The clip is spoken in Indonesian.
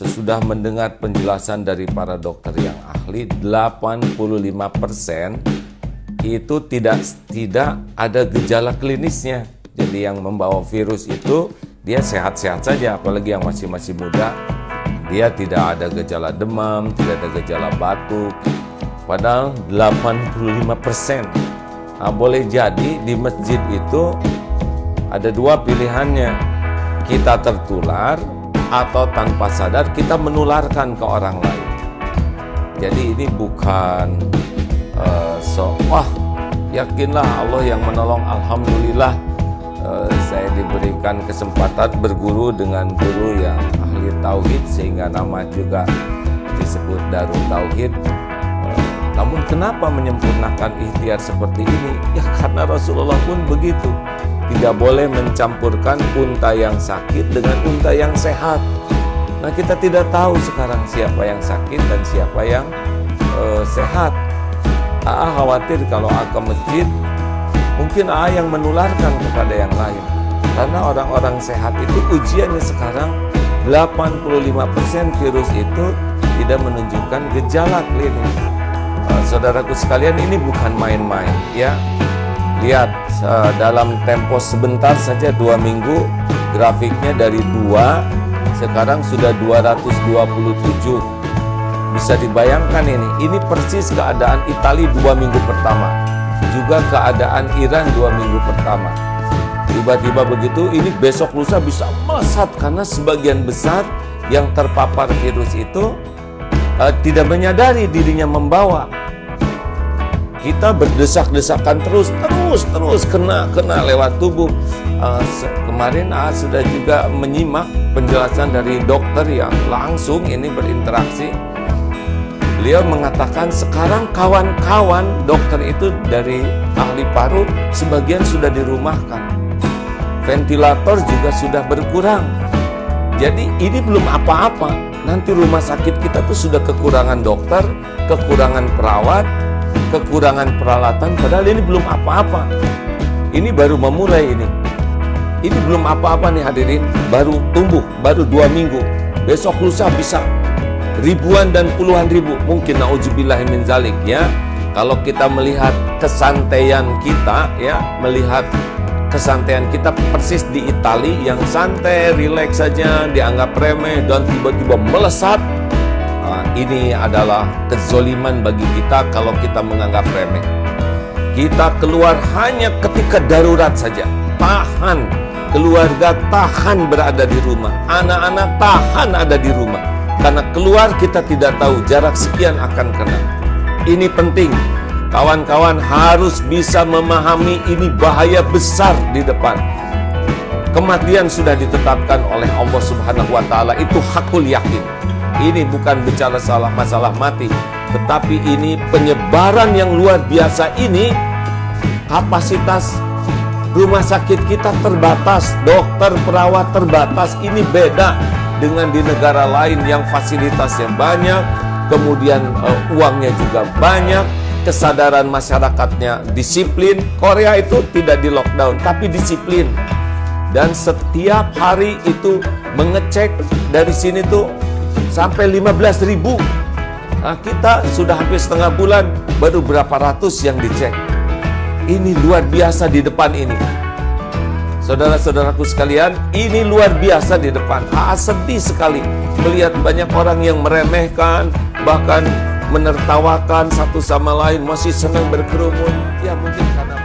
sesudah mendengar penjelasan dari para dokter yang ahli, 85% itu tidak ada gejala klinisnya. Jadi yang membawa virus itu dia sehat-sehat saja, apalagi yang masih muda. Dia tidak ada gejala demam, tidak ada gejala batuk. Padahal 85%. Nah, boleh jadi di masjid itu ada dua pilihannya. Kita tertular atau tanpa sadar kita menularkan ke orang lain. Jadi ini bukan wah yakinlah Allah yang menolong, alhamdulillah saya diberikan kesempatan berguru dengan guru yang ahli tauhid sehingga nama juga disebut Darul Tauhid. Namun kenapa menyempurnakan ikhtiar seperti ini? Ya karena Rasulullah pun begitu. Tidak boleh mencampurkan unta yang sakit dengan unta yang sehat. Nah kita tidak tahu sekarang siapa yang sakit dan siapa yang sehat. Khawatir kalau ke masjid mungkin yang menularkan kepada yang lain. Karena orang-orang sehat itu ujiannya sekarang 85% virus itu tidak menunjukkan gejala klinis. Saudaraku sekalian, ini bukan main-main ya. Lihat dalam tempo sebentar saja 2 minggu grafiknya dari 2 sekarang sudah 227. Bisa dibayangkan ini persis keadaan Italia 2 minggu pertama, juga keadaan Iran 2 minggu pertama. Tiba-tiba begitu, ini besok lusa bisa melesat karena sebagian besar yang terpapar virus itu tidak menyadari dirinya membawa. Kita berdesak-desakan terus kena lewat tubuh. Kemarin sudah juga menyimak penjelasan dari dokter yang langsung ini berinteraksi. Beliau mengatakan sekarang kawan-kawan dokter itu dari ahli paru sebagian sudah dirumahkan. Ventilator juga sudah berkurang. Jadi ini belum apa-apa. Nanti rumah sakit kita tuh sudah kekurangan dokter, kekurangan perawat, kekurangan peralatan, padahal ini belum apa-apa. Ini baru memulai ini. Ini belum apa-apa nih hadirin, baru tumbuh, baru 2 minggu. Besok lusa bisa ribuan dan puluhan ribu, mungkin na'udzubillahi min zalik ya. Kalau kita melihat kesantaian kita ya, melihat kesantaian kita persis di Italia yang santai, rileks saja, dianggap remeh dan tiba-tiba melesat. Ini adalah kezoliman bagi kita kalau kita menganggap remeh. Kita keluar hanya ketika darurat saja. Tahan, keluarga tahan berada di rumah, anak-anak tahan ada di rumah. Karena keluar kita tidak tahu jarak sekian akan kena. Ini penting. Kawan-kawan harus bisa memahami ini bahaya besar di depan. Kematian sudah ditetapkan oleh Allah Subhanahu wa taala, itu hakul yakin. Ini bukan bicara masalah mati, tetapi ini penyebaran yang luar biasa ini. Kapasitas rumah sakit kita terbatas, dokter, perawat terbatas. Ini beda dengan di negara lain yang fasilitasnya banyak, kemudian uangnya juga banyak, kesadaran masyarakatnya disiplin. Korea itu tidak di lockdown, tapi disiplin. Dan setiap hari itu mengecek dari sini tuh sampai 15.000. Nah, kita sudah hampir setengah bulan, baru berapa ratus yang dicek. Ini luar biasa di depan ini. Saudara-saudaraku sekalian, ini luar biasa di depan. Sedih sekali melihat banyak orang yang meremehkan, bahkan menertawakan satu sama lain, masih senang berkerumun. Ya mungkin karena